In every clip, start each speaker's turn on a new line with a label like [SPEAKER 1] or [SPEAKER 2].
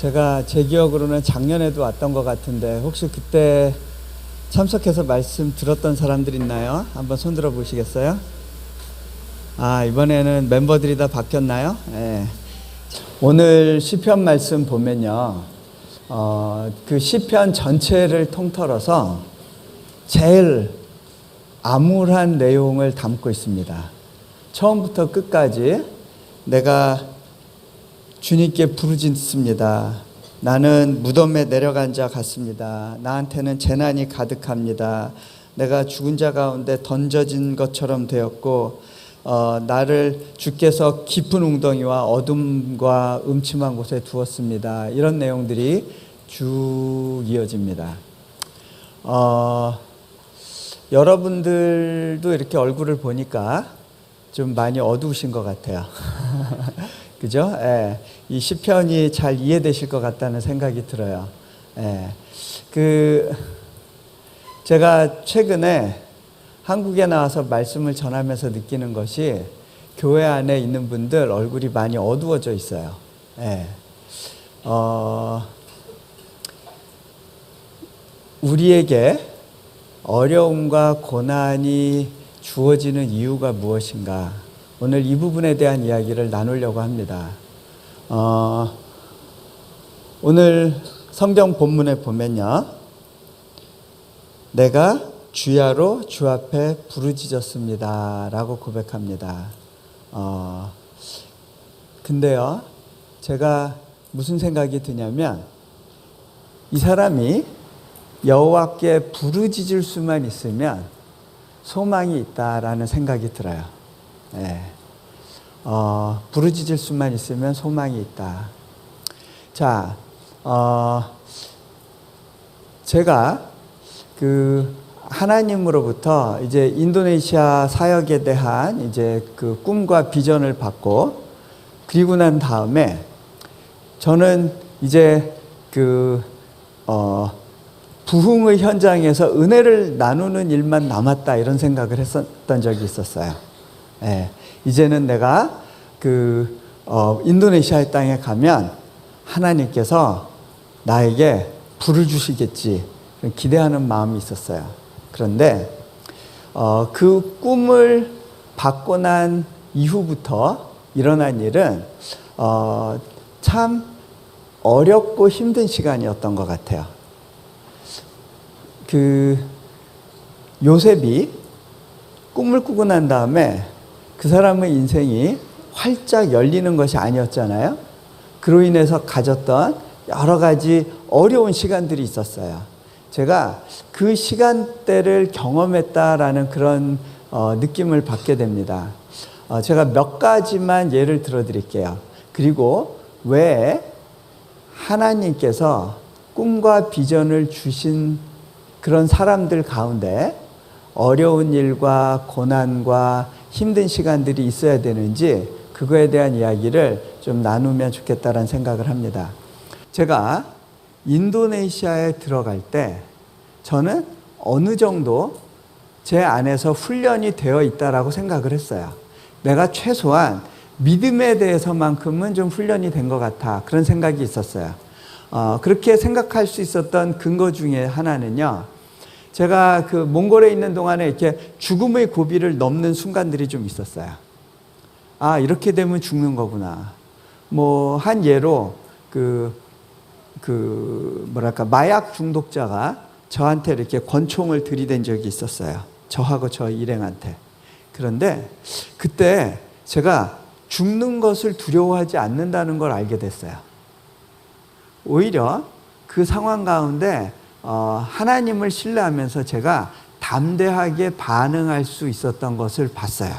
[SPEAKER 1] 제가 제 기억으로는 작년에도 왔던 것 같은데 혹시 그때 참석해서 말씀 들었던 사람들 있나요? 한번 손 들어 보시겠어요? 이번에는 멤버들이 다 바뀌었나요? 네. 오늘 시편 말씀 보면요, 그 시편 전체를 통틀어서 제일 암울한 내용을 담고 있습니다. 처음부터 끝까지 내가 주님께 부르짖습니다. 나는 무덤에 내려간 자 같습니다. 나한테는 재난이 가득합니다. 내가 죽은 자 가운데 던져진 것처럼 되었고 나를 주께서 깊은 웅덩이와 어둠과 음침한 곳에 두었습니다. 이런 내용들이 쭉 이어집니다. 여러분들도 이렇게 얼굴을 보니까 좀 많이 어두우신 것 같아요. 그죠? 예. 이 시편이 잘 이해되실 것 같다는 생각이 들어요. 예. 제가 최근에 한국에 나와서 말씀을 전하면서 느끼는 것이 교회 안에 있는 분들 얼굴이 많이 어두워져 있어요. 예. 우리에게 어려움과 고난이 주어지는 이유가 무엇인가? 오늘 이 부분에 대한 이야기를 나누려고 합니다. 오늘 성경 본문에 보면요, 내가 주야로 주 앞에 부르짖었습니다 라고 고백합니다. 근데요, 제가 무슨 생각이 드냐면 이 사람이 여호와께 부르짖을 수만 있으면 소망이 있다라는 생각이 들어요. 네. 부르짖을 수만 있으면 소망이 있다. 자, 제가 하나님으로부터 이제 인도네시아 사역에 대한 이제 그 꿈과 비전을 받고, 그리고 난 다음에 저는 이제 부흥의 현장에서 은혜를 나누는 일만 남았다, 이런 생각을 했었던 적이 있었어요. 예, 이제는 내가 인도네시아의 땅에 가면 하나님께서 나에게 불을 주시겠지, 기대하는 마음이 있었어요. 그런데 그 꿈을 받고 난 이후부터 일어난 일은 참 어렵고 힘든 시간이었던 것 같아요. 요셉이 꿈을 꾸고 난 다음에 그 사람의 인생이 활짝 열리는 것이 아니었잖아요. 그로 인해서 가졌던 여러 가지 어려운 시간들이 있었어요. 제가 그 시간대를 경험했다라는 그런 느낌을 받게 됩니다. 제가 몇 가지만 예를 들어 드릴게요. 그리고 왜 하나님께서 꿈과 비전을 주신 그런 사람들 가운데 어려운 일과 고난과 힘든 시간들이 있어야 되는지, 그거에 대한 이야기를 좀 나누면 좋겠다는 생각을 합니다. 제가 인도네시아에 들어갈 때 저는 어느 정도 제 안에서 훈련이 되어 있다라고 생각을 했어요. 내가 최소한 믿음에 대해서만큼은 좀 훈련이 된 것 같아, 그런 생각이 있었어요. 그렇게 생각할 수 있었던 근거 중에 하나는요, 제가 몽골에 있는 동안에 이렇게 죽음의 고비를 넘는 순간들이 좀 있었어요. 이렇게 되면 죽는 거구나. 한 예로 마약 중독자가 저한테 이렇게 권총을 들이댄 적이 있었어요. 저하고 저 일행한테. 그런데 그때 제가 죽는 것을 두려워하지 않는다는 걸 알게 됐어요. 오히려 그 상황 가운데 하나님을 신뢰하면서 제가 담대하게 반응할 수 있었던 것을 봤어요.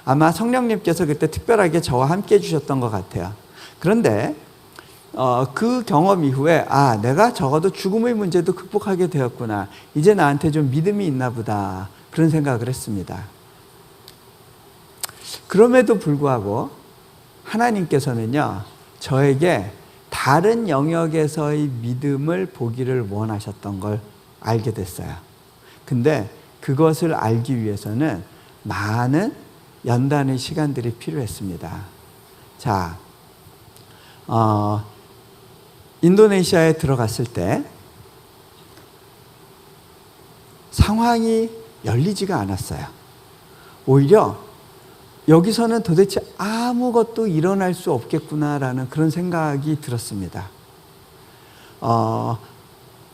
[SPEAKER 1] 아마 성령님께서 그때 특별하게 저와 함께 해주셨던 것 같아요. 그런데 그 경험 이후에 내가 적어도 죽음의 문제도 극복하게 되었구나, 이제 나한테 좀 믿음이 있나 보다, 그런 생각을 했습니다. 그럼에도 불구하고 하나님께서는요, 저에게 다른 영역에서의 믿음을 보기를 원하셨던 걸 알게 됐어요. 근데 그것을 알기 위해서는 많은 연단의 시간들이 필요했습니다. 자, 인도네시아에 들어갔을 때 상황이 열리지가 않았어요. 오히려 여기서는 도대체 아무것도 일어날 수 없겠구나라는 그런 생각이 들었습니다.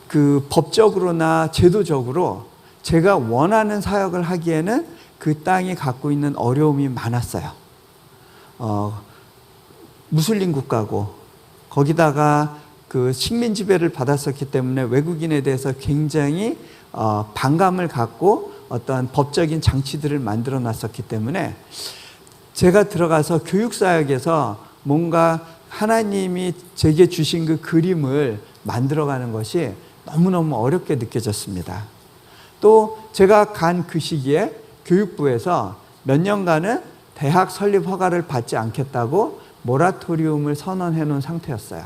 [SPEAKER 1] 그 법적으로나 제도적으로 제가 원하는 사역을 하기에는 그 땅이 갖고 있는 어려움이 많았어요. 무슬림 국가고 거기다가 그 식민 지배를 받았었기 때문에 외국인에 대해서 굉장히 반감을 갖고 어떤 법적인 장치들을 만들어 놨었기 때문에 제가 들어가서 교육사역에서 뭔가 하나님이 제게 주신 그 그림을 만들어가는 것이 너무너무 어렵게 느껴졌습니다. 또 제가 간 그 시기에 교육부에서 몇 년간은 대학 설립 허가를 받지 않겠다고 모라토리움을 선언해 놓은 상태였어요.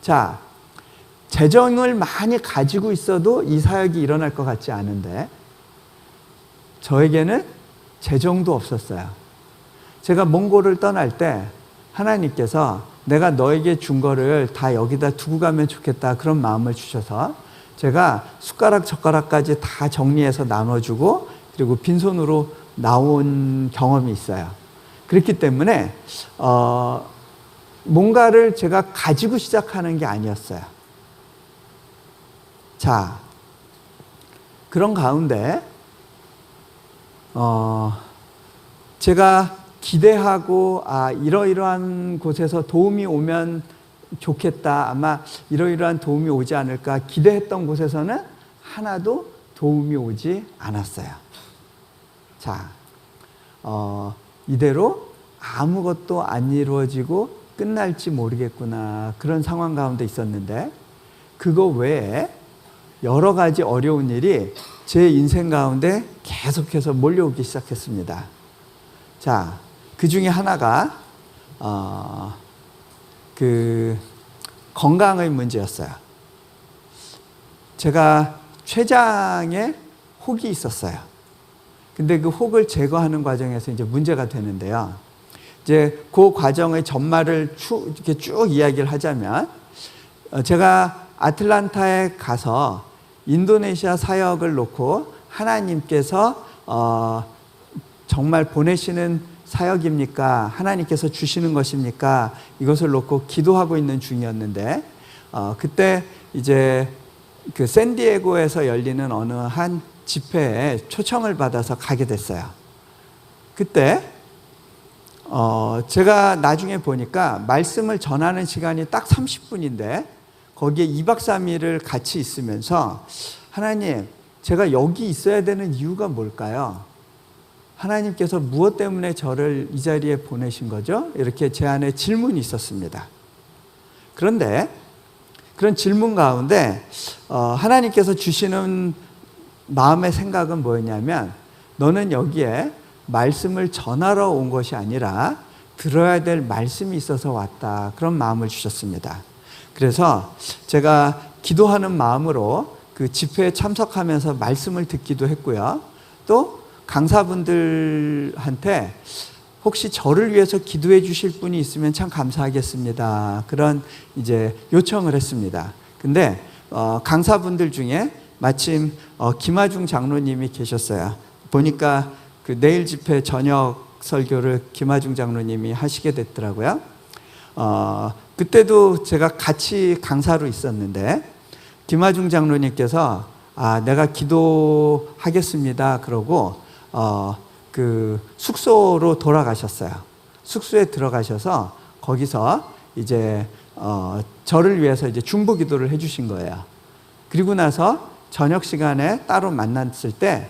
[SPEAKER 1] 자, 재정을 많이 가지고 있어도 이 사역이 일어날 것 같지 않은데 저에게는 재정도 없었어요. 제가 몽골을 떠날 때 하나님께서 내가 너에게 준 거를 다 여기다 두고 가면 좋겠다 그런 마음을 주셔서 제가 숟가락 젓가락까지 다 정리해서 나눠주고 그리고 빈손으로 나온 경험이 있어요. 그렇기 때문에 뭔가를 제가 가지고 시작하는 게 아니었어요. 자, 그런 가운데 제가 기대하고 이러이러한 곳에서 도움이 오면 좋겠다. 아마 이러이러한 도움이 오지 않을까 기대했던 곳에서는 하나도 도움이 오지 않았어요. 자, 이대로 아무것도 안 이루어지고 끝날지 모르겠구나 그런 상황 가운데 있었는데 그거 외에 여러 가지 어려운 일이 제 인생 가운데 계속해서 몰려오기 시작했습니다. 자, 그 중에 하나가 그 건강의 문제였어요. 제가 최장에 혹이 있었어요. 근데 그 혹을 제거하는 과정에서 이제 문제가 되는데요. 이제 그 과정의 전말을 이렇게 쭉 이야기를 하자면 제가 아틀란타에 가서 인도네시아 사역을 놓고 하나님께서 정말 보내시는 사역입니까? 하나님께서 주시는 것입니까? 이것을 놓고 기도하고 있는 중이었는데 그때 이제 그 샌디에고에서 열리는 어느 한 집회에 초청을 받아서 가게 됐어요. 그때 제가 나중에 보니까 말씀을 전하는 시간이 딱 30분인데 거기에 2박 3일을 같이 있으면서 하나님, 제가 여기 있어야 되는 이유가 뭘까요? 하나님께서 무엇 때문에 저를 이 자리에 보내신 거죠? 이렇게 제 안에 질문이 있었습니다. 그런데 그런 질문 가운데 하나님께서 주시는 마음의 생각은 뭐였냐면 너는 여기에 말씀을 전하러 온 것이 아니라 들어야 될 말씀이 있어서 왔다. 그런 마음을 주셨습니다. 그래서 제가 기도하는 마음으로 그 집회에 참석하면서 말씀을 듣기도 했고요. 또 강사분들한테 혹시 저를 위해서 기도해 주실 분이 있으면 참 감사하겠습니다. 그런 이제 요청을 했습니다. 근데 강사분들 중에 마침 김하중 장로님이 계셨어요. 보니까 그 내일 집회 저녁 설교를 김하중 장로님이 하시게 됐더라고요. 그때도 제가 같이 강사로 있었는데 김하중 장로님께서 내가 기도하겠습니다. 그러고 그 숙소로 돌아가셨어요. 숙소에 들어가셔서 거기서 이제 저를 위해서 이제 중보 기도를 해주신 거예요. 그리고 나서 저녁 시간에 따로 만났을 때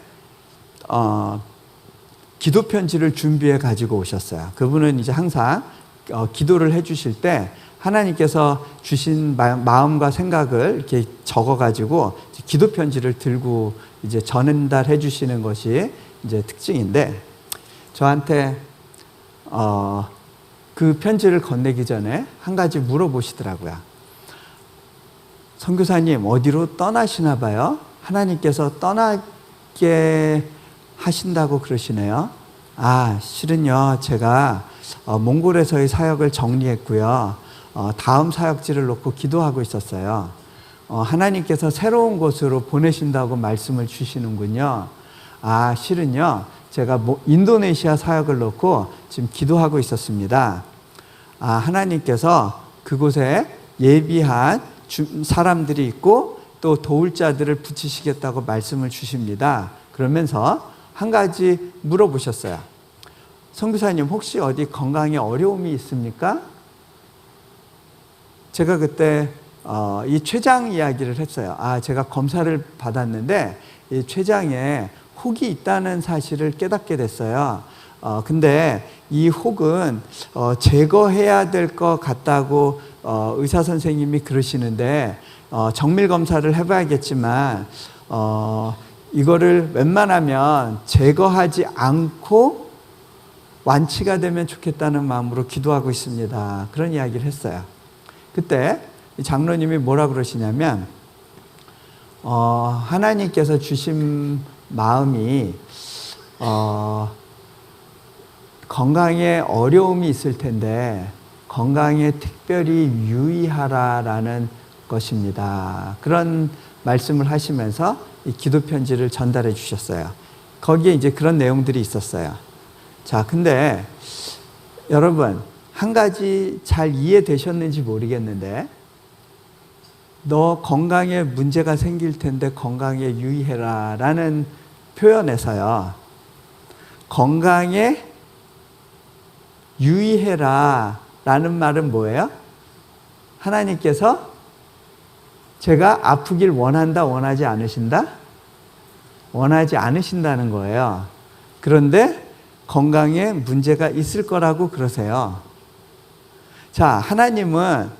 [SPEAKER 1] 기도 편지를 준비해 가지고 오셨어요. 그분은 이제 항상 기도를 해주실 때 하나님께서 주신 마음과 생각을 이렇게 적어가지고 기도 편지를 들고 이제 전달해 주시는 것이 이제 특징인데 저한테 그 편지를 건네기 전에 한 가지 물어보시더라고요. 선교사님 어디로 떠나시나 봐요? 하나님께서 떠나게 하신다고 그러시네요. 실은요 제가 몽골에서의 사역을 정리했고요. 다음 사역지를 놓고 기도하고 있었어요. 하나님께서 새로운 곳으로 보내신다고 말씀을 주시는군요. 실은요, 제가 인도네시아 사역을 놓고 지금 기도하고 있었습니다. 하나님께서 그곳에 예비한 사람들이 있고 또 도울 자들을 붙이시겠다고 말씀을 주십니다. 그러면서 한 가지 물어보셨어요. 선교사님, 혹시 어디 건강에 어려움이 있습니까? 제가 그때 이 췌장 이야기를 했어요. 제가 검사를 받았는데 이 췌장에 혹이 있다는 사실을 깨닫게 됐어요. 근데 이 혹은 제거해야 될 것 같다고 의사 선생님이 그러시는데 정밀 검사를 해봐야겠지만 이거를 웬만하면 제거하지 않고 완치가 되면 좋겠다는 마음으로 기도하고 있습니다. 그런 이야기를 했어요. 그때 장로님이 뭐라 그러시냐면 하나님께서 주신 마음이 건강에 어려움이 있을 텐데 건강에 특별히 유의하라라는 것입니다. 그런 말씀을 하시면서 이 기도 편지를 전달해 주셨어요. 거기에 이제 그런 내용들이 있었어요. 자, 근데 여러분, 한 가지 잘 이해되셨는지 모르겠는데, 너 건강에 문제가 생길 텐데 건강에 유의해라 라는 표현에서요, 건강에 유의해라 라는 말은 뭐예요? 하나님께서 제가 아프길 원한다, 원하지 않으신다? 원하지 않으신다는 거예요. 그런데 건강에 문제가 있을 거라고 그러세요. 자, 하나님은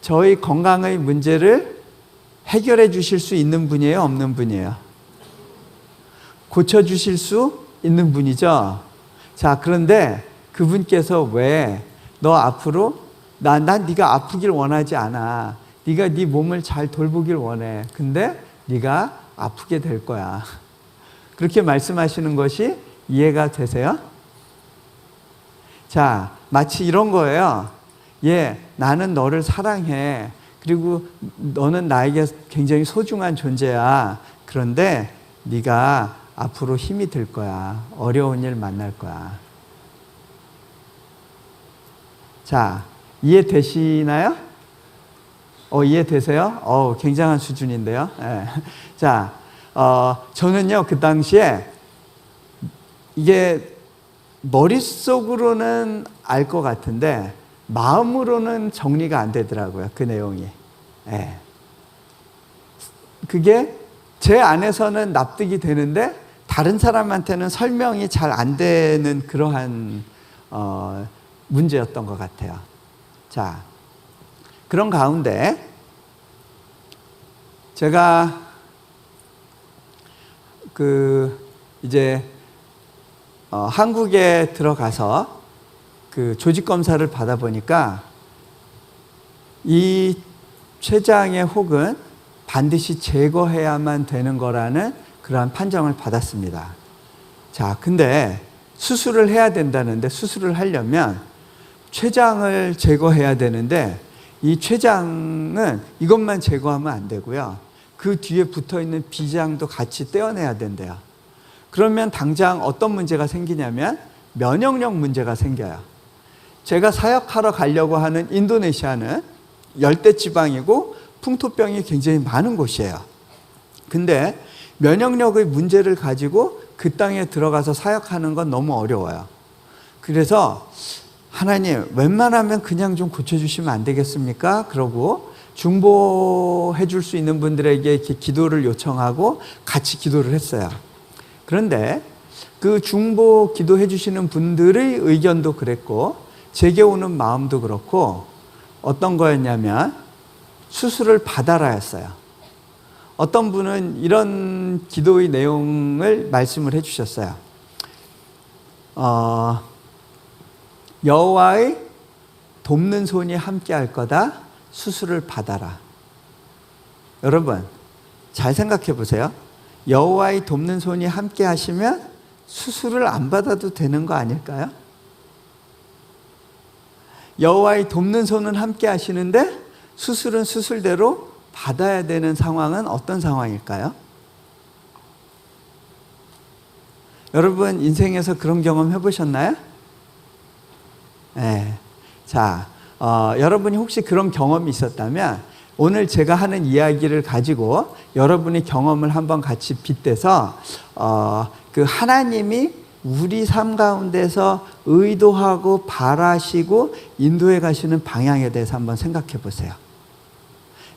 [SPEAKER 1] 저희 건강의 문제를 해결해 주실 수 있는 분이에요, 없는 분이에요? 고쳐 주실 수 있는 분이죠. 자, 그런데 그분께서 왜 너 앞으로 난 네가 아프길 원하지 않아. 네가 네 몸을 잘 돌보길 원해. 근데 네가 아프게 될 거야. 그렇게 말씀하시는 것이 이해가 되세요? 자, 마치 이런 거예요. 나는 너를 사랑해. 그리고 너는 나에게 굉장히 소중한 존재야. 그런데 네가 앞으로 힘이 들 거야. 어려운 일 만날 거야. 자, 이해되시나요? 이해되세요? 굉장한 수준인데요. 네. 자, 저는요, 그 당시에 이게 머릿속으로는 알 것 같은데 마음으로는 정리가 안 되더라고요, 그 내용이. 네. 그게 제 안에서는 납득이 되는데 다른 사람한테는 설명이 잘 안 되는 그러한 문제였던 것 같아요. 자, 그런 가운데 제가 이제 한국에 들어가서 그 조직 검사를 받아 보니까 이 췌장의 혹은 반드시 제거해야만 되는 거라는 그러한 판정을 받았습니다. 자, 근데 수술을 해야 된다는데 수술을 하려면 췌장을 제거해야 되는데 이 췌장은 이것만 제거하면 안 되고요. 그 뒤에 붙어 있는 비장도 같이 떼어내야 된대요. 그러면 당장 어떤 문제가 생기냐면 면역력 문제가 생겨요. 제가 사역하러 가려고 하는 인도네시아는 열대지방이고 풍토병이 굉장히 많은 곳이에요. 근데 면역력의 문제를 가지고 그 땅에 들어가서 사역하는 건 너무 어려워요. 그래서 하나님, 웬만하면 그냥 좀 고쳐주시면 안 되겠습니까? 그러고 중보해 줄 수 있는 분들에게 이렇게 기도를 요청하고 같이 기도를 했어요. 그런데 그 중보 기도해 주시는 분들의 의견도 그랬고 제게 오는 마음도 그렇고 어떤 거였냐면 수술을 받아라 했어요. 어떤 분은 이런 기도의 내용을 말씀을 해 주셨어요. 여호와의 돕는 손이 함께 할 거다. 수술을 받아라. 여러분, 잘 생각해 보세요. 여호와의 돕는 손이 함께 하시면 수술을 안 받아도 되는 거 아닐까요? 여호와의 돕는 손은 함께 하시는데 수술은 수술대로 받아야 되는 상황은 어떤 상황일까요? 여러분 인생에서 그런 경험 해보셨나요? 네. 자, 여러분이 혹시 그런 경험이 있었다면 오늘 제가 하는 이야기를 가지고 여러분의 경험을 한번 같이 빗대서 그 하나님이 우리 삶 가운데서 의도하고 바라시고 인도해 가시는 방향에 대해서 한번 생각해 보세요.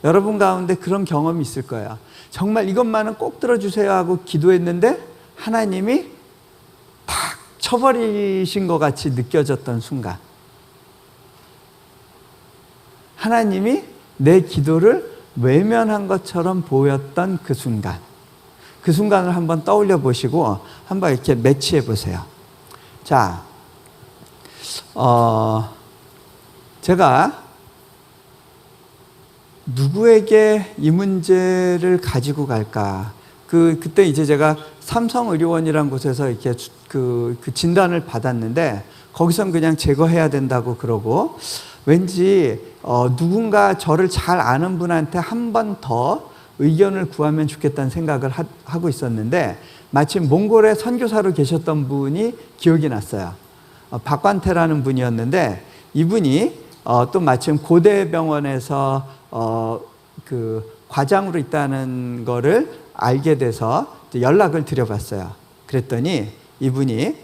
[SPEAKER 1] 여러분 가운데 그런 경험이 있을 거예요. 정말 이것만은 꼭 들어주세요 하고 기도했는데 하나님이 탁 쳐버리신 것 같이 느껴졌던 순간, 하나님이 내 기도를 외면한 것처럼 보였던 그 순간, 그 순간을 한번 떠올려 보시고 한번 이렇게 매치해 보세요. 자, 제가 누구에게 이 문제를 가지고 갈까? 그때 이제 제가 삼성의료원이라는 곳에서 이렇게 그 진단을 받았는데 거기선 그냥 제거해야 된다고 그러고, 왠지 누군가 저를 잘 아는 분한테 한 번 더 의견을 구하면 좋겠다는 생각을 하고 있었는데 마침 몽골에 선교사로 계셨던 분이 기억이 났어요. 박관태라는 분이었는데 이분이 또 마침 고대병원에서 그 과장으로 있다는 거를 알게 돼서 연락을 드려봤어요. 그랬더니 이분이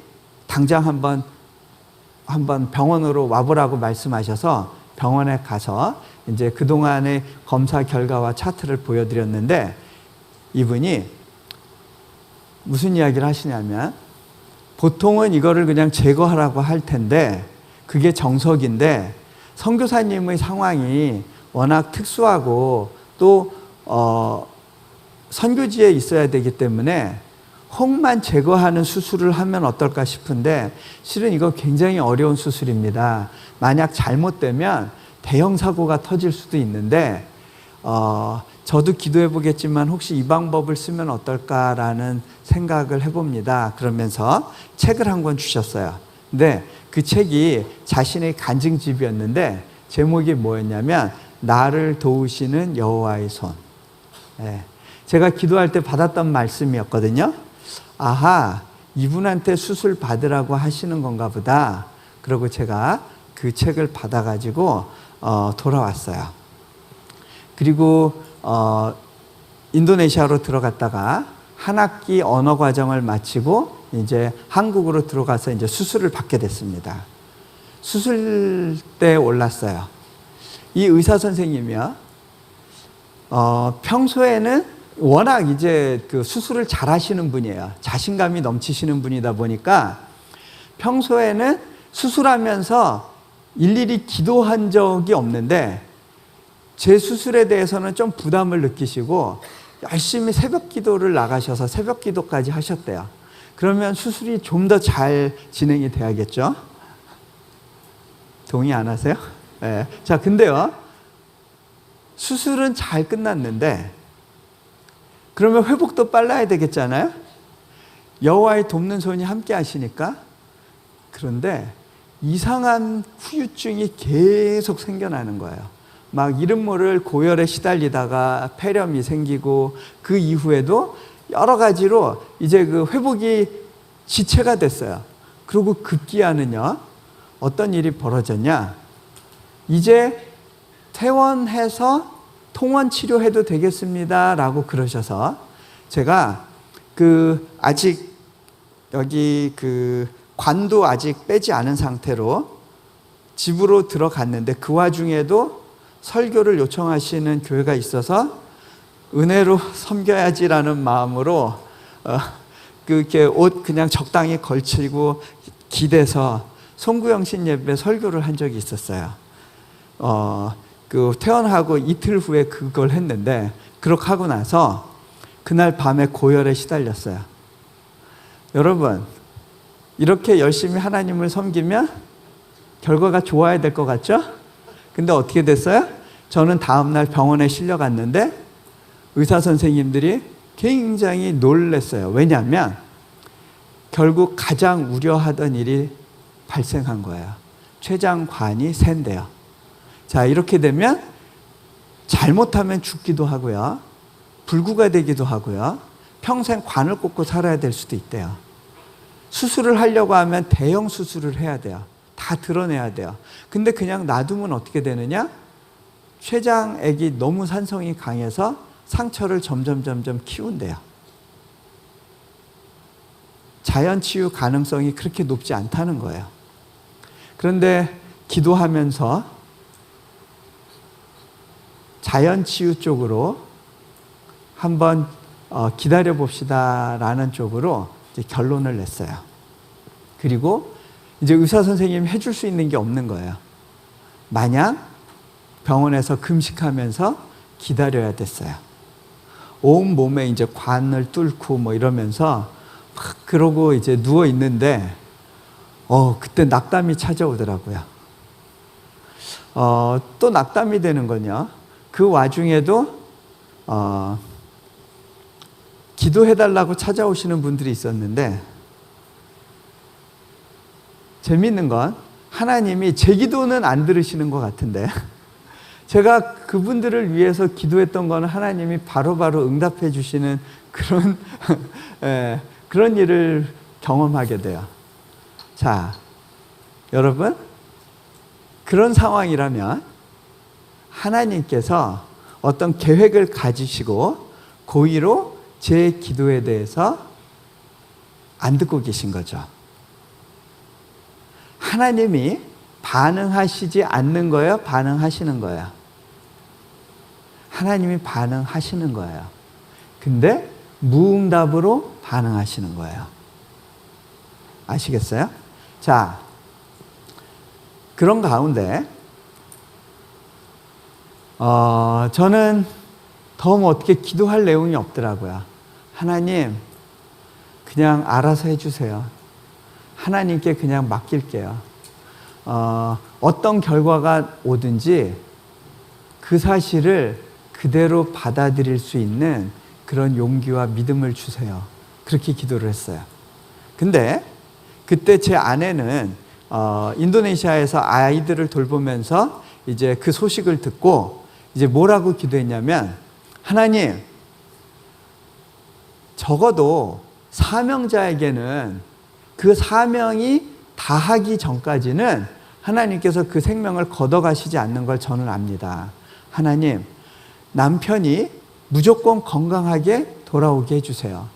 [SPEAKER 1] 당장 한번 병원으로 와보라고 말씀하셔서 병원에 가서 이제 그동안의 검사 결과와 차트를 보여드렸는데 이분이 무슨 이야기를 하시냐면, 보통은 이거를 그냥 제거하라고 할 텐데 그게 정석인데 선교사님의 상황이 워낙 특수하고 또 선교지에 있어야 되기 때문에 혹만 제거하는 수술을 하면 어떨까 싶은데 실은 이거 굉장히 어려운 수술입니다. 만약 잘못되면 대형 사고가 터질 수도 있는데 저도 기도해 보겠지만 혹시 이 방법을 쓰면 어떨까라는 생각을 해봅니다. 그러면서 책을 한 권 주셨어요. 근데 그 책이 자신의 간증집이었는데 제목이 뭐였냐면 나를 도우시는 여호와의 손. 네. 제가 기도할 때 받았던 말씀이었거든요. 아하, 이분한테 수술 받으라고 하시는 건가 보다. 그리고 제가 그 책을 받아가지고 돌아왔어요. 그리고 인도네시아로 들어갔다가 한 학기 언어 과정을 마치고 이제 한국으로 들어가서 이제 수술을 받게 됐습니다. 수술대에 올랐어요. 이 의사 선생님이요. 평소에는 워낙 이제 그 수술을 잘 하시는 분이에요. 자신감이 넘치시는 분이다 보니까 평소에는 수술하면서 일일이 기도한 적이 없는데 제 수술에 대해서는 좀 부담을 느끼시고 열심히 새벽 기도를 나가셔서 새벽 기도까지 하셨대요. 그러면 수술이 좀 더 잘 진행이 돼야겠죠? 동의 안 하세요? 네. 자, 근데요, 수술은 잘 끝났는데 그러면 회복도 빨라야 되겠잖아요? 여호와의 돕는 손이 함께 하시니까. 그런데 이상한 후유증이 계속 생겨나는 거예요. 막 이름 모를 고열에 시달리다가 폐렴이 생기고 그 이후에도 여러 가지로 이제 그 회복이 지체가 됐어요. 그리고 급기야는요, 어떤 일이 벌어졌냐? 이제 퇴원해서 통원 치료해도 되겠습니다 라고 그러셔서 제가 아직 여기 관도 아직 빼지 않은 상태로 집으로 들어갔는데 그 와중에도 설교를 요청하시는 교회가 있어서 은혜로 섬겨야지라는 마음으로 이렇게 옷 그냥 적당히 걸치고 기대서 송구영신 예배 설교를 한 적이 있었어요. 퇴원하고 이틀 후에 그걸 했는데 그렇게 하고 나서 그날 밤에 고열에 시달렸어요. 여러분, 이렇게 열심히 하나님을 섬기면 결과가 좋아야 될 것 같죠? 근데 어떻게 됐어요? 저는 다음날 병원에 실려갔는데 의사 선생님들이 굉장히 놀랐어요. 왜냐하면 결국 가장 우려하던 일이 발생한 거예요. 췌장관이 샌대요. 자, 이렇게 되면 잘못하면 죽기도 하고요. 불구가 되기도 하고요. 평생 관을 꽂고 살아야 될 수도 있대요. 수술을 하려고 하면 대형 수술을 해야 돼요. 다 드러내야 돼요. 근데 그냥 놔두면 어떻게 되느냐? 췌장액이 너무 산성이 강해서 상처를 점점 키운대요. 자연 치유 가능성이 그렇게 높지 않다는 거예요. 그런데 기도하면서 자연 치유 쪽으로 한번 기다려 봅시다라는 쪽으로 이제 결론을 냈어요. 그리고 이제 의사 선생님이 해줄 수 있는 게 없는 거예요. 마냥 병원에서 금식하면서 기다려야 됐어요. 온 몸에 이제 관을 뚫고 뭐 이러면서 막 그러고 이제 누워 있는데 그때 낙담이 찾아오더라고요. 또 낙담이 되는 건요. 그 와중에도 기도해달라고 찾아오시는 분들이 있었는데 재밌는 건 하나님이 제 기도는 안 들으시는 것 같은데 제가 그분들을 위해서 기도했던 거는 하나님이 바로바로 응답해 주시는 그런 그런 일을 경험하게 돼요. 자, 여러분 그런 상황이라면 하나님께서 어떤 계획을 가지시고 고의로 제 기도에 대해서 안 듣고 계신 거죠. 하나님이 반응하시지 않는 거예요? 반응하시는 거예요? 하나님이 반응하시는 거예요. 근데 무응답으로 반응하시는 거예요. 아시겠어요? 자, 그런 가운데 저는 더 뭐 어떻게 기도할 내용이 없더라고요. 하나님 그냥 알아서 해주세요. 하나님께 그냥 맡길게요. 어떤 결과가 오든지 그 사실을 그대로 받아들일 수 있는 그런 용기와 믿음을 주세요. 그렇게 기도를 했어요. 근데 그때 제 아내는 인도네시아에서 아이들을 돌보면서 이제 그 소식을 듣고 이제 뭐라고 기도했냐면 하나님 적어도 사명자에게는 그 사명이 다하기 전까지는 하나님께서 그 생명을 걷어가시지 않는 걸 저는 압니다. 하나님, 남편이 무조건 건강하게 돌아오게 해주세요.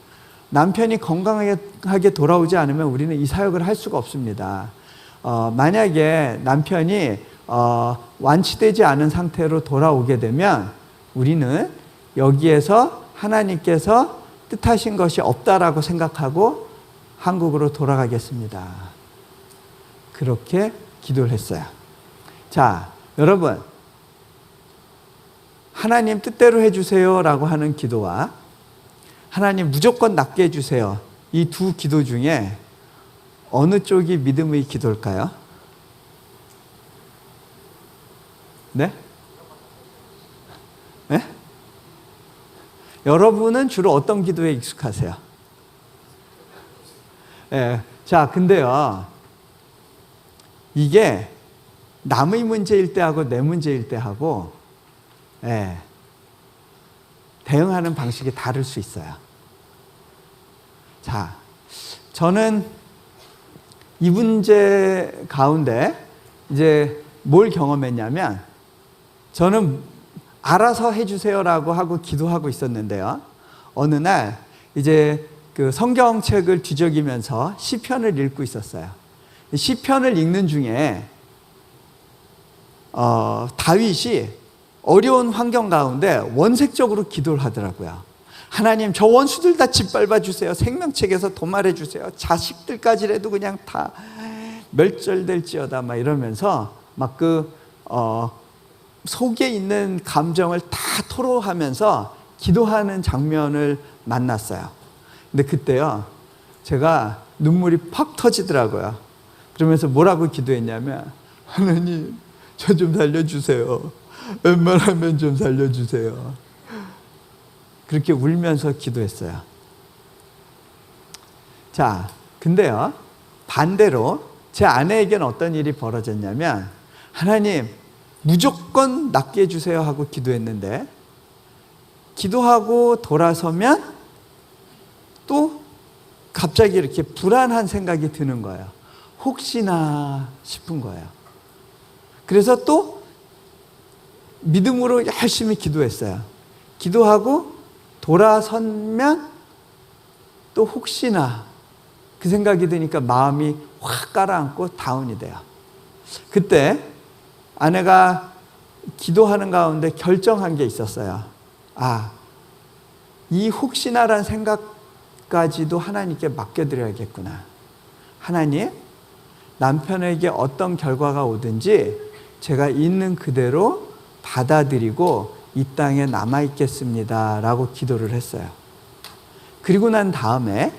[SPEAKER 1] 남편이 건강하게 돌아오지 않으면 우리는 이 사역을 할 수가 없습니다. 만약에 남편이 완치되지 않은 상태로 돌아오게 되면 우리는 여기에서 하나님께서 뜻하신 것이 없다라고 생각하고 한국으로 돌아가겠습니다. 그렇게 기도를 했어요. 자, 여러분 하나님 뜻대로 해주세요 라고 하는 기도와 하나님 무조건 낫게 해주세요, 이 두 기도 중에 어느 쪽이 믿음의 기도일까요? 네? 네? 여러분은 주로 어떤 기도에 익숙하세요? 네. 자, 근데요 이게 남의 문제일 때하고 내 문제일 때하고 대응하는 방식이 다를 수 있어요. 자, 저는 이 문제 가운데 이제 뭘 경험했냐면 저는 알아서 해주세요라고 하고 기도하고 있었는데요. 어느 날 이제 그 성경책을 뒤적이면서 시편을 읽고 있었어요. 시편을 읽는 중에 다윗이 어려운 환경 가운데 원색적으로 기도를 하더라고요. 하나님 저 원수들 다 짓밟아 주세요. 생명책에서 도말해 주세요. 자식들까지라도 그냥 다 멸절될지어다 막 이러면서 막 그 속에 있는 감정을 다 토로하면서 기도하는 장면을 만났어요. 근데 그때요 제가 눈물이 팍 터지더라고요. 그러면서 뭐라고 기도했냐면 하나님 저 좀 살려주세요. 웬만하면 좀 살려주세요. 그렇게 울면서 기도했어요. 자, 근데요 반대로 제 아내에겐 어떤 일이 벌어졌냐면, 하나님 무조건 낫게 해주세요 하고 기도했는데, 기도하고 돌아서면 또 갑자기 이렇게 불안한 생각이 드는 거예요. 혹시나 싶은 거예요. 그래서 또 믿음으로 열심히 기도했어요. 기도하고 돌아서면 또 혹시나 그 생각이 드니까 마음이 확 가라앉고 다운이 돼요. 그때 아내가 기도하는 가운데 결정한 게 있었어요. 이 혹시나라는 생각까지도 하나님께 맡겨드려야겠구나. 하나님, 남편에게 어떤 결과가 오든지 제가 있는 그대로 받아들이고 이 땅에 남아있겠습니다 라고 기도를 했어요. 그리고 난 다음에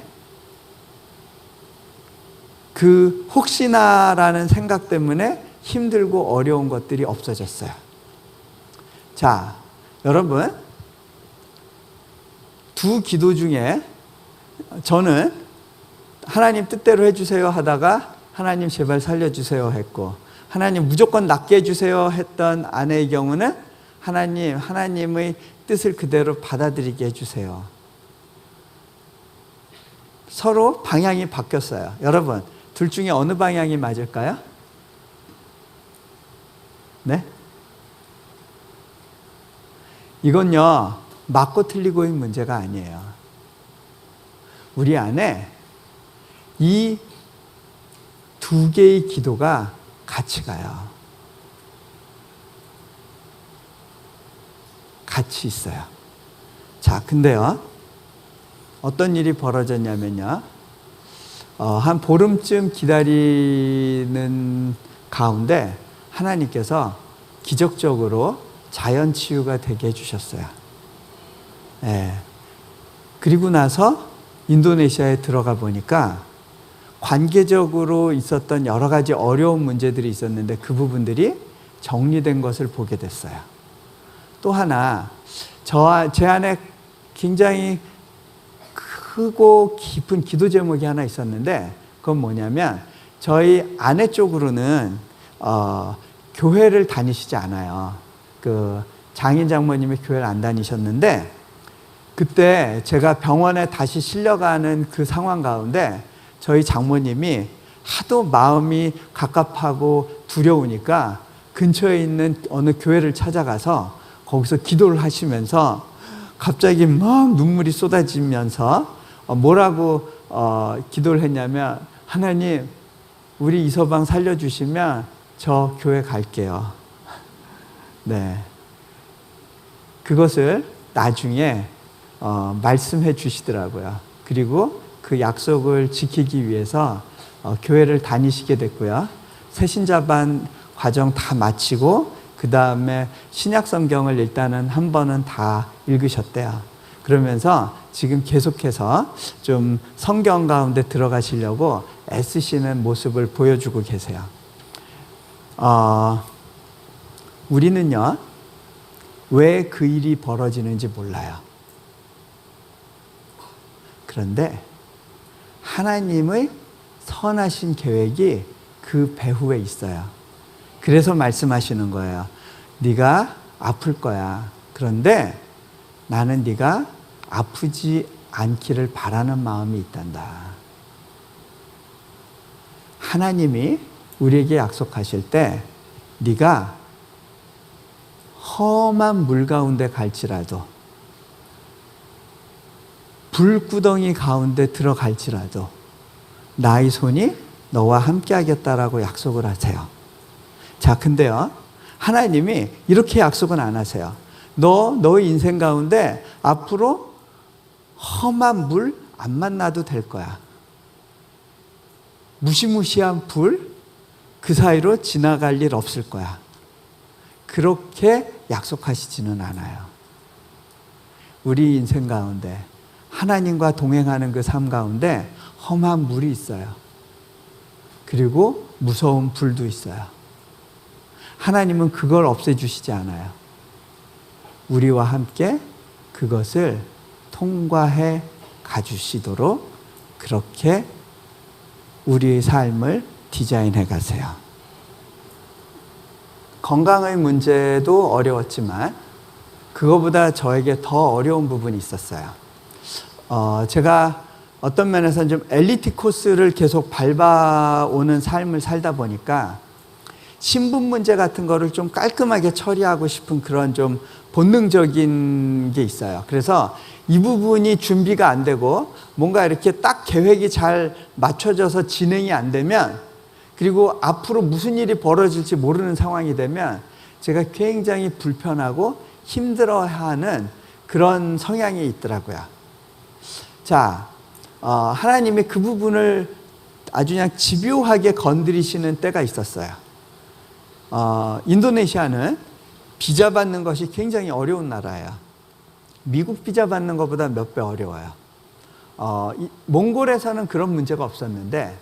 [SPEAKER 1] 그 혹시나라는 생각 때문에 힘들고 어려운 것들이 없어졌어요. 자, 여러분, 두 기도 중에 저는 하나님 뜻대로 해주세요 하다가 하나님 제발 살려주세요 했고, 하나님 무조건 낫게 해주세요 했던 아내의 경우는 하나님의 뜻을 그대로 받아들이게 해주세요. 서로 방향이 바뀌었어요. 여러분, 둘 중에 어느 방향이 맞을까요? 네? 이건요, 맞고 틀리고의 문제가 아니에요. 우리 안에 이 두 개의 기도가 같이 가요. 같이 있어요. 자, 근데요, 어떤 일이 벌어졌냐면요, 한 보름쯤 기다리는 가운데 하나님께서 기적적으로 자연 치유가 되게 해주셨어요. 네. 그리고 나서 인도네시아에 들어가 보니까 관계적으로 있었던 여러 가지 어려운 문제들이 있었는데 그 부분들이 정리된 것을 보게 됐어요. 또 하나, 제 안에 굉장히 크고 깊은 기도 제목이 하나 있었는데, 그건 뭐냐면, 저희 아내 쪽으로는 교회를 다니시지 않아요. 그 장인 장모님이 교회를 안 다니셨는데, 그때 제가 병원에 다시 실려가는 그 상황 가운데 저희 장모님이 하도 마음이 갑갑하고 두려우니까 근처에 있는 어느 교회를 찾아가서 거기서 기도를 하시면서 갑자기 막 눈물이 쏟아지면서 뭐라고 기도를 했냐면, 하나님, 우리 이서방 살려주시면 저 교회 갈게요. 네. 그것을 나중에 말씀해 주시더라고요. 그리고 그 약속을 지키기 위해서 교회를 다니시게 됐고요. 새신자반 과정 다 마치고 그 다음에 신약 성경을 일단은 한 번은 다 읽으셨대요. 그러면서 지금 계속해서 좀 성경 가운데 들어가시려고 애쓰시는 모습을 보여주고 계세요. 우리는요, 왜 그 일이 벌어지는지 몰라요. 그런데 하나님의 선하신 계획이 그 배후에 있어요. 그래서 말씀하시는 거예요. 네가 아플 거야. 그런데 나는 네가 아프지 않기를 바라는 마음이 있단다. 하나님이 우리에게 약속하실 때 네가 험한 물 가운데 갈지라도, 불구덩이 가운데 들어갈지라도 나의 손이 너와 함께 하겠다라고 약속을 하세요. 자, 근데요, 하나님이 이렇게 약속은 안 하세요. 너의 인생 가운데 앞으로 험한 물 안 만나도 될 거야. 무시무시한 불 그 사이로 지나갈 일 없을 거야. 그렇게 약속하시지는 않아요. 우리 인생 가운데 하나님과 동행하는 그 삶 가운데 험한 물이 있어요. 그리고 무서운 불도 있어요. 하나님은 그걸 없애주시지 않아요. 우리와 함께 그것을 통과해 가주시도록 그렇게 우리의 삶을 디자인해 가세요. 건강의 문제도 어려웠지만 그거보다 저에게 더 어려운 부분이 있었어요. 제가 어떤 면에서는 좀 엘리트 코스를 계속 밟아오는 삶을 살다 보니까 신분 문제 같은 거를 좀 깔끔하게 처리하고 싶은 그런 좀 본능적인 게 있어요. 그래서 이 부분이 준비가 안 되고 뭔가 이렇게 딱 계획이 잘 맞춰져서 진행이 안 되면, 그리고 앞으로 무슨 일이 벌어질지 모르는 상황이 되면 제가 굉장히 불편하고 힘들어하는 그런 성향이 있더라고요. 자, 하나님이 그 부분을 아주 그냥 집요하게 건드리시는 때가 있었어요. 인도네시아는 비자 받는 것이 굉장히 어려운 나라예요. 미국 비자 받는 것보다 몇 배 어려워요. 몽골에서는 그런 문제가 없었는데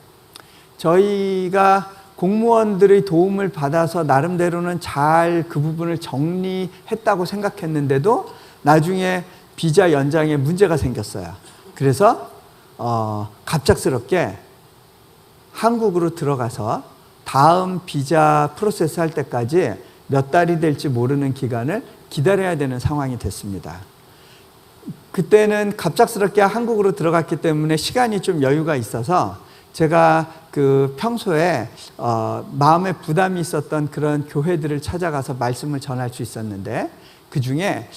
[SPEAKER 1] 저희가 공무원들의 도움을 받아서 나름대로는 잘 그 부분을 정리했다고 생각했는데도 나중에 비자 연장에 문제가 생겼어요. 그래서 갑작스럽게 한국으로 들어가서 다음 비자 프로세스 할 때까지 몇 달이 될지 모르는 기간을 기다려야 되는 상황이 됐습니다. 그때는 갑작스럽게 한국으로 들어갔기 때문에 시간이 좀 여유가 있어서 제가 그 평소에 마음에 부담이 있었던 그런 교회들을 찾아가서 말씀을 전할 수 있었는데, 그 중에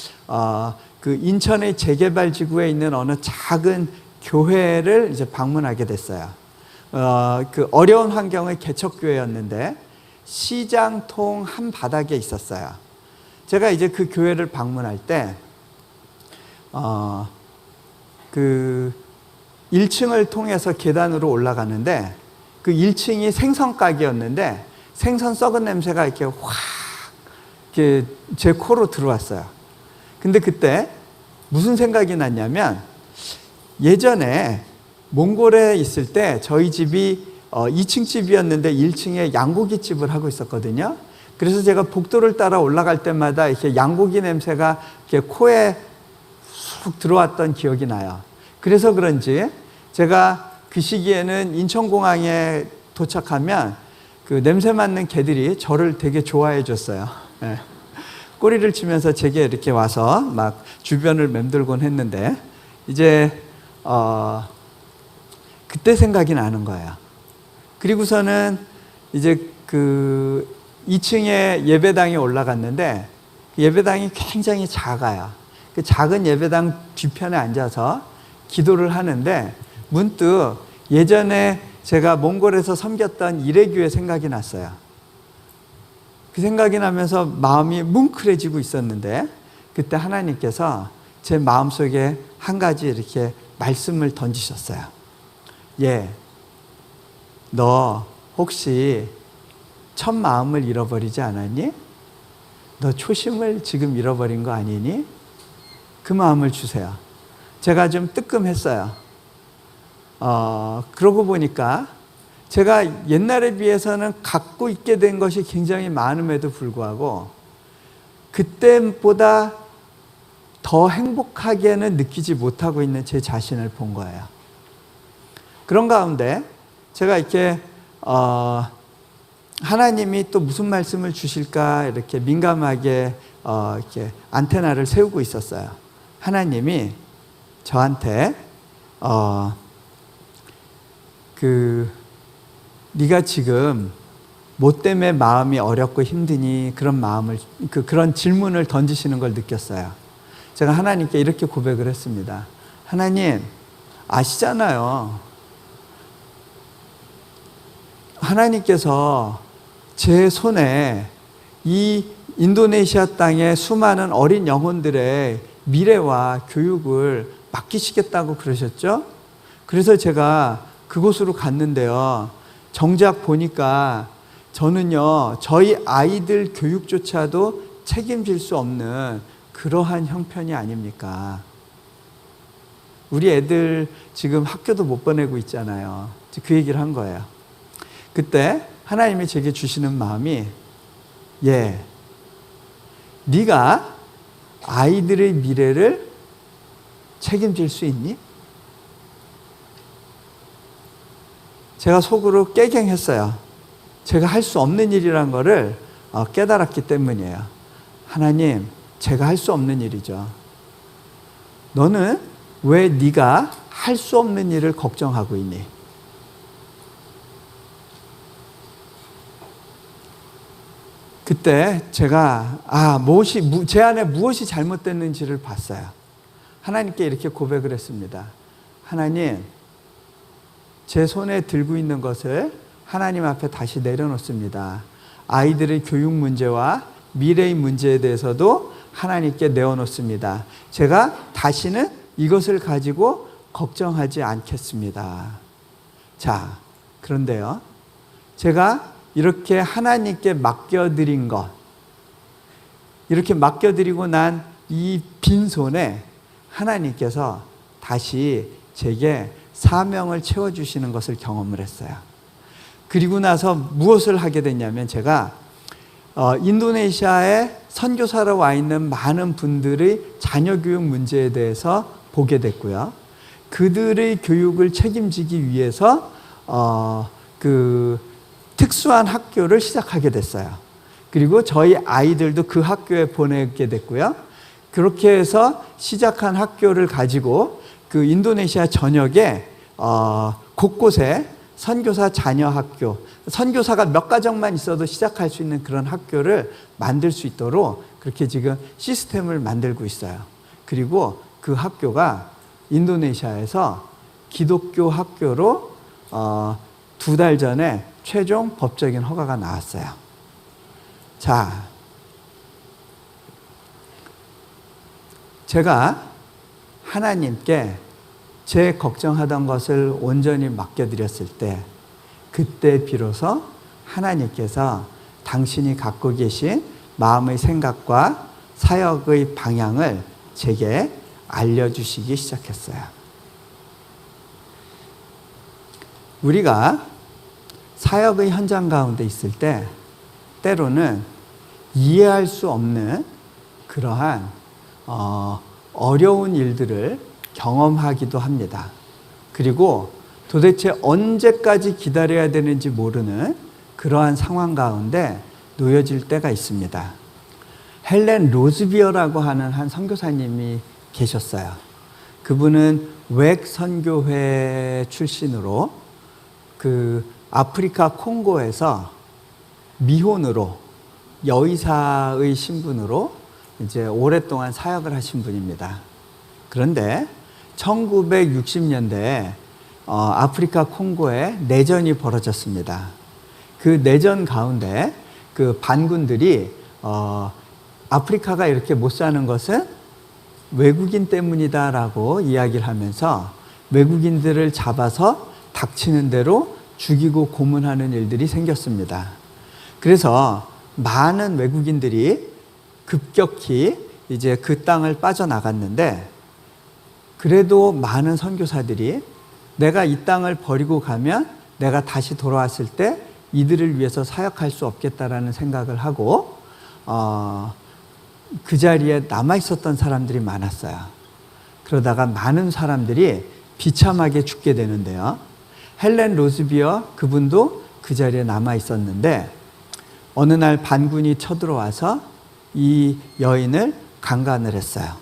[SPEAKER 1] 그 인천의 재개발 지구에 있는 어느 작은 교회를 이제 방문하게 됐어요. 그 어려운 환경의 개척교회였는데 시장통 한 바닥에 있었어요. 제가 이제 그 교회를 방문할 때 그 1층을 통해서 계단으로 올라가는데 그 1층이 생선 가게였는데 생선 썩은 냄새가 이렇게 확 이렇게 제 코로 들어왔어요. 근데 그때 무슨 생각이 났냐면, 예전에 몽골에 있을 때 저희 집이 2층 집이었는데 1층에 양고기 집을 하고 있었거든요. 그래서 제가 복도를 따라 올라갈 때마다 이렇게 양고기 냄새가 이렇게 코에 쑥 들어왔던 기억이 나요. 그래서 그런지 제가 그 시기에는 인천공항에 도착하면 그 냄새 맡는 개들이 저를 되게 좋아해 줬어요. 네. 꼬리를 치면서 제게 이렇게 와서 막 주변을 맴돌곤 했는데, 이제 그때 생각이 나는 거예요. 그리고서는 이제 그 2층에 예배당에 올라갔는데 그 예배당이 굉장히 작아요. 그 작은 예배당 뒤편에 앉아서 기도를 하는데 문득 예전에 제가 몽골에서 섬겼던 이레교회 생각이 났어요. 그 생각이 나면서 마음이 뭉클해지고 있었는데 그때 하나님께서 제 마음속에 한 가지 이렇게 말씀을 던지셨어요. 너 혹시 첫 마음을 잃어버리지 않았니? 너 초심을 지금 잃어버린 거 아니니? 그 마음을 주세요. 제가 좀 뜨끔했어요. 그러고 보니까 제가 옛날에 비해서는 갖고 있게 된 것이 굉장히 많음에도 불구하고 그때보다 더 행복하게는 느끼지 못하고 있는 제 자신을 본 거예요. 그런 가운데 제가 이렇게 하나님이 또 무슨 말씀을 주실까 이렇게 민감하게 이렇게 안테나를 세우고 있었어요. 하나님이 저한테 네가 지금 뭐 때문에 마음이 어렵고 힘드니? 그런 질문을 던지시는 걸 느꼈어요. 제가 하나님께 이렇게 고백을 했습니다. 하나님, 아시잖아요. 하나님께서 제 손에 이 인도네시아 땅의 수많은 어린 영혼들의 미래와 교육을 맡기시겠다고 그러셨죠? 그래서 제가 그곳으로 갔는데요. 정작 보니까 저는요, 저희 아이들 교육조차도 책임질 수 없는 그러한 형편이 아닙니까? 우리 애들 지금 학교도 못 보내고 있잖아요. 그 얘기를 한 거예요. 그때 하나님이 제게 주시는 마음이 네가 아이들의 미래를 책임질 수 있니? 제가 속으로 깨갱했어요. 제가 할 수 없는 일이란 거를 깨달았기 때문이에요. 하나님, 제가 할 수 없는 일이죠. 너는 왜 네가 할 수 없는 일을 걱정하고 있니? 그때 제가 제 안에 무엇이 잘못됐는지를 봤어요. 하나님께 이렇게 고백을 했습니다. 하나님, 제 손에 들고 있는 것을 하나님 앞에 다시 내려놓습니다. 아이들의 교육 문제와 미래의 문제에 대해서도 하나님께 내어놓습니다. 제가 다시는 이것을 가지고 걱정하지 않겠습니다. 자, 그런데요, 제가 이렇게 하나님께 맡겨드린 것, 이렇게 맡겨드리고 난 이 빈손에 하나님께서 다시 제게 사명을 채워주시는 것을 경험을 했어요. 그리고 나서 무엇을 하게 됐냐면, 제가 인도네시아에 선교사로 와 있는 많은 분들의 자녀 교육 문제에 대해서 보게 됐고요. 그들의 교육을 책임지기 위해서 특수한 학교를 시작하게 됐어요. 그리고 저희 아이들도 그 학교에 보내게 됐고요. 그렇게 해서 시작한 학교를 가지고 그 인도네시아 전역에 곳곳에 선교사 자녀 학교, 선교사가 몇 가정만 있어도 시작할 수 있는 그런 학교를 만들 수 있도록 그렇게 지금 시스템을 만들고 있어요. 그리고 그 학교가 인도네시아에서 기독교 학교로 2달 전에 최종 법적인 허가가 나왔어요. 자, 제가 하나님께 제 걱정하던 것을 온전히 맡겨드렸을 때, 그때 비로소 하나님께서 당신이 갖고 계신 마음의 생각과 사역의 방향을 제게 알려주시기 시작했어요. 우리가 사역의 현장 가운데 있을 때 때로는 이해할 수 없는 그러한 어려운 일들을 경험하기도 합니다. 그리고 도대체 언제까지 기다려야 되는지 모르는 그러한 상황 가운데 놓여질 때가 있습니다. 헬렌 로즈비어라고 하는 한 선교사님이 계셨어요. 그분은 웩 선교회 출신으로 그 아프리카 콩고에서 미혼으로 여의사의 신분으로 이제 오랫동안 사역을 하신 분입니다. 그런데 1960년대에 아프리카 콩고에 내전이 벌어졌습니다. 그 내전 가운데 그 반군들이 아프리카가 이렇게 못 사는 것은 외국인 때문이다라고 이야기를 하면서 외국인들을 잡아서 닥치는 대로 죽이고 고문하는 일들이 생겼습니다. 그래서 많은 외국인들이 급격히 이제 그 땅을 빠져나갔는데, 그래도 많은 선교사들이 내가 이 땅을 버리고 가면 내가 다시 돌아왔을 때 이들을 위해서 사역할 수 없겠다라는 생각을 하고 그 자리에 남아 있었던 사람들이 많았어요. 그러다가 많은 사람들이 비참하게 죽게 되는데요. 헬렌 로즈비어 그분도 그 자리에 남아 있었는데, 어느 날 반군이 쳐들어와서 이 여인을 강간을 했어요.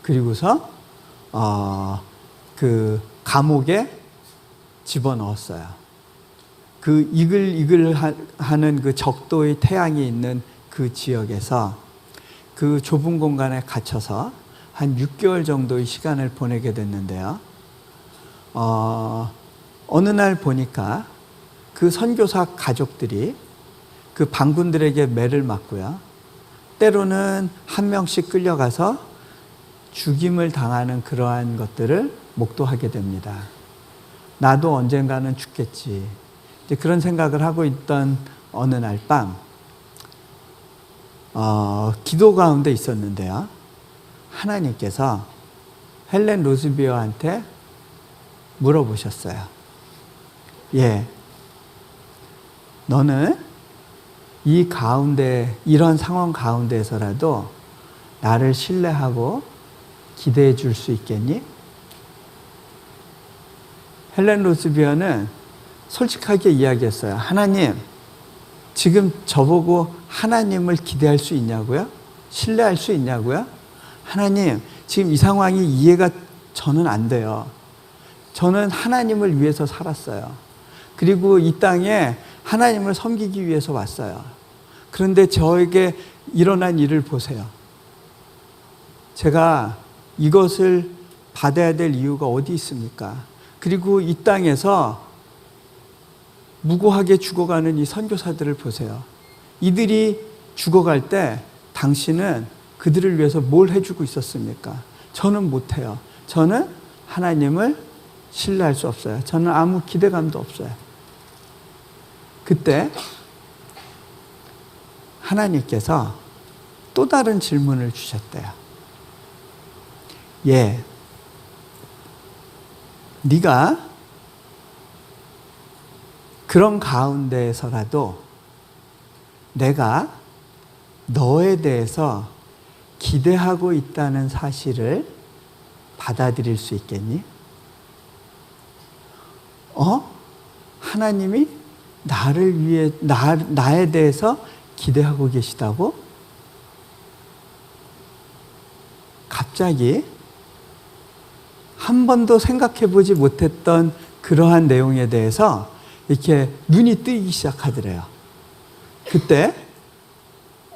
[SPEAKER 1] 그리고서 그 감옥에 집어넣었어요. 그 이글이글하는 그 적도의 태양이 있는 그 지역에서 그 좁은 공간에 갇혀서 한 6개월 정도의 시간을 보내게 됐는데요. 어느 날 보니까 그 선교사 가족들이 그 반군들에게 매를 맞고요. 때로는 한 명씩 끌려가서 죽임을 당하는 그러한 것들을 목도하게 됩니다. 나도 언젠가는 죽겠지. 이제 그런 생각을 하고 있던 어느 날 밤, 기도 가운데 있었는데요. 하나님께서 헬렌 로즈비어한테 물어보셨어요. 예, 너는 이 가운데, 이런 상황 가운데에서라도 나를 신뢰하고 기대해 줄 수 있겠니? 헬렌 로즈비어는 솔직하게 이야기했어요. 하나님, 지금 저보고 하나님을 기대할 수 있냐고요? 신뢰할 수 있냐고요? 하나님, 지금 이 상황이 이해가 저는 안 돼요. 저는 하나님을 위해서 살았어요. 그리고 이 땅에 하나님을 섬기기 위해서 왔어요. 그런데 저에게 일어난 일을 보세요. 제가 이것을 받아야 될 이유가 어디 있습니까? 그리고 이 땅에서 무고하게 죽어가는 이 선교사들을 보세요. 이들이 죽어갈 때 당신은 그들을 위해서 뭘 해주고 있었습니까? 저는 못해요. 저는 하나님을 신뢰할 수 없어요. 저는 아무 기대감도 없어요. 그때 하나님께서 또 다른 질문을 주셨대요. 예, 네가 그런 가운데에서라도 내가 너에 대해서 기대하고 있다는 사실을 받아들일 수 있겠니? 하나님이 나를 위해, 나에 대해서 기대하고 계시다고? 갑자기 한 번도 생각해 보지 못했던 그러한 내용에 대해서 이렇게 눈이 뜨이기 시작하더래요. 그때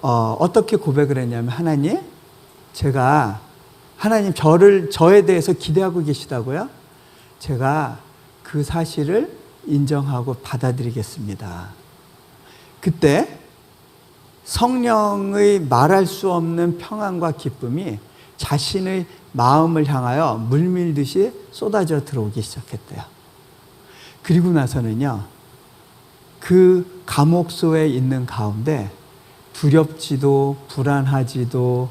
[SPEAKER 1] 어떻게 고백을 했냐면, 하나님, 하나님 저에 대해서 기대하고 계시다고요? 제가 그 사실을 인정하고 받아들이겠습니다. 그때 성령의 말할 수 없는 평안과 기쁨이 자신의 마음을 향하여 물밀듯이 쏟아져 들어오기 시작했대요. 그리고 나서는요, 그 감옥소에 있는 가운데 두렵지도 불안하지도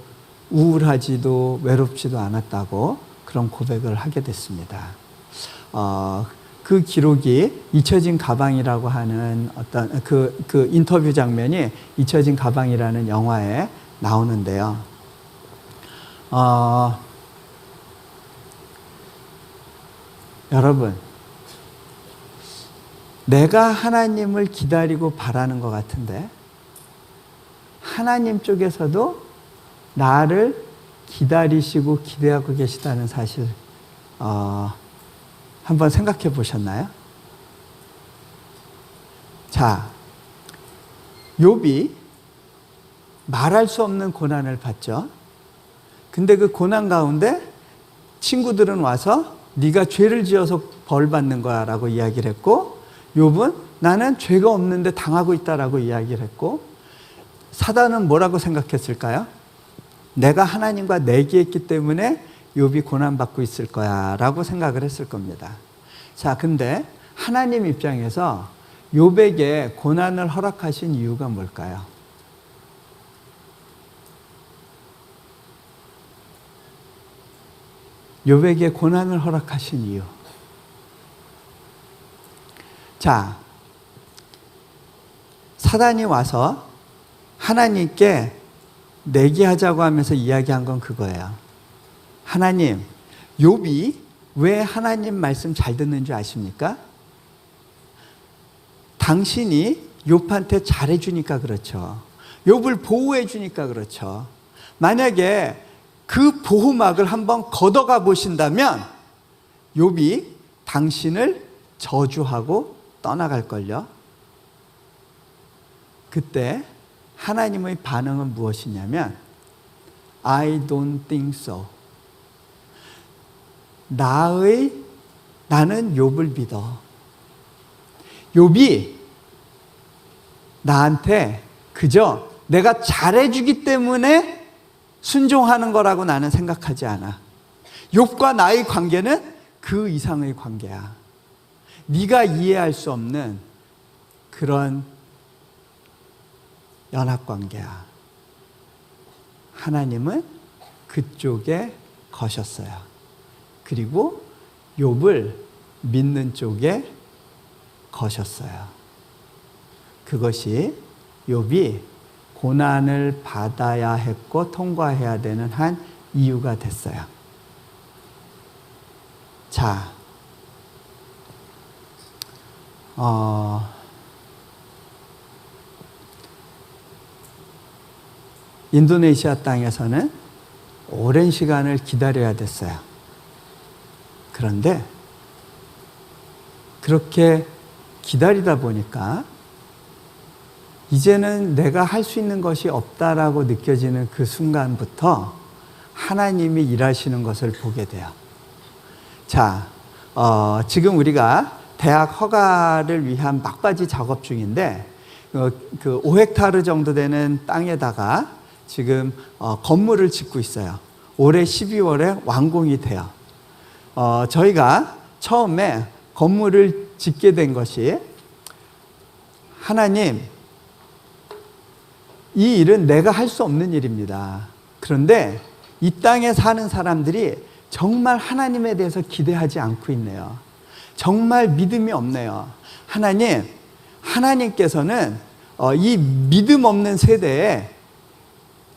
[SPEAKER 1] 우울하지도 외롭지도 않았다고 그런 고백을 하게 됐습니다. 그 기록이 잊혀진 가방이라고 하는 어떤 그 인터뷰 장면이 잊혀진 가방이라는 영화에 나오는데요. 여러분, 내가 하나님을 기다리고 바라는 것 같은데 하나님 쪽에서도 나를 기다리시고 기대하고 계시다는 사실 한번 생각해 보셨나요? 자, 욥이 말할 수 없는 고난을 받죠. 근데 그 고난 가운데 친구들은 와서 네가 죄를 지어서 벌 받는 거야 라고 이야기를 했고, 욥은 나는 죄가 없는데 당하고 있다라고 이야기를 했고, 사단은 뭐라고 생각했을까요? 내가 하나님과 내기했기 때문에 욥이 고난받고 있을 거야 라고 생각을 했을 겁니다. 자, 근데 하나님 입장에서 욥에게 고난을 허락하신 이유가 뭘까요? 욥에게 고난을 허락하신 이유. 자, 사단이 와서 하나님께 내기하자고 하면서 이야기한 건 그거예요. 하나님, 욥이 왜 하나님 말씀 잘 듣는 줄 아십니까? 당신이 욥한테 잘해주니까 그렇죠. 욥을 보호해주니까 그렇죠. 만약에 그 보호막을 한번 걷어가 보신다면 욥이 당신을 저주하고 떠나갈걸요. 그때 하나님의 반응은 무엇이냐면 I don't think so. 나는 욥을 믿어. 욥이 나한테 그저 내가 잘해주기 때문에 순종하는 거라고 나는 생각하지 않아. 욥과 나의 관계는 그 이상의 관계야. 네가 이해할 수 없는 그런 연합관계야. 하나님은 그쪽에 거셨어요. 그리고 욥을 믿는 쪽에 거셨어요. 그것이 욥이 고난을 받아야 했고 통과해야 되는 한 이유가 됐어요. 자, 인도네시아 땅에서는 오랜 시간을 기다려야 됐어요. 그런데 그렇게 기다리다 보니까 이제는 내가 할 수 있는 것이 없다라고 느껴지는 그 순간부터 하나님이 일하시는 것을 보게 돼요. 자, 지금 우리가 대학 허가를 위한 막바지 작업 중인데 그 5헥타르 정도 되는 땅에다가 지금 건물을 짓고 있어요. 올해 12월에 완공이 돼요. 저희가 처음에 건물을 짓게 된 것이 하나님, 이 일은 내가 할 수 없는 일입니다. 그런데 이 땅에 사는 사람들이 정말 하나님에 대해서 기대하지 않고 있네요. 정말 믿음이 없네요. 하나님께서는 이 믿음 없는 세대에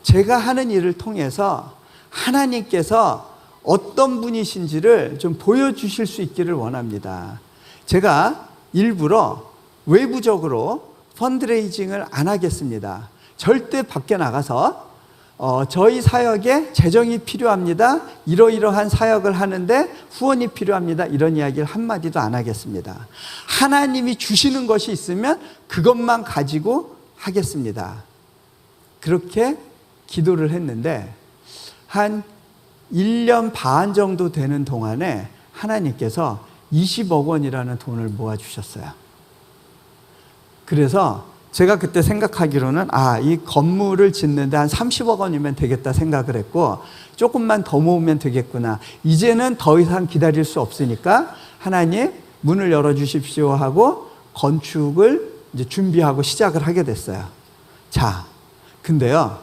[SPEAKER 1] 제가 하는 일을 통해서 하나님께서 어떤 분이신지를 좀 보여주실 수 있기를 원합니다. 제가 일부러 외부적으로 펀드레이징을 안 하겠습니다. 절대 밖에 나가서 저희 사역에 재정이 필요합니다. 이러이러한 사역을 하는데 후원이 필요합니다. 이런 이야기를 한마디도 안 하겠습니다. 하나님이 주시는 것이 있으면 그것만 가지고 하겠습니다. 그렇게 기도를 했는데 한 1년 반 정도 되는 동안에 하나님께서 20억 원이라는 돈을 모아주셨어요. 그래서 제가 그때 생각하기로는 이 건물을 짓는데 한 30억 원이면 되겠다 생각을 했고 조금만 더 모으면 되겠구나. 이제는 더 이상 기다릴 수 없으니까 하나님 문을 열어주십시오 하고 건축을 이제 준비하고 시작을 하게 됐어요. 자, 근데요,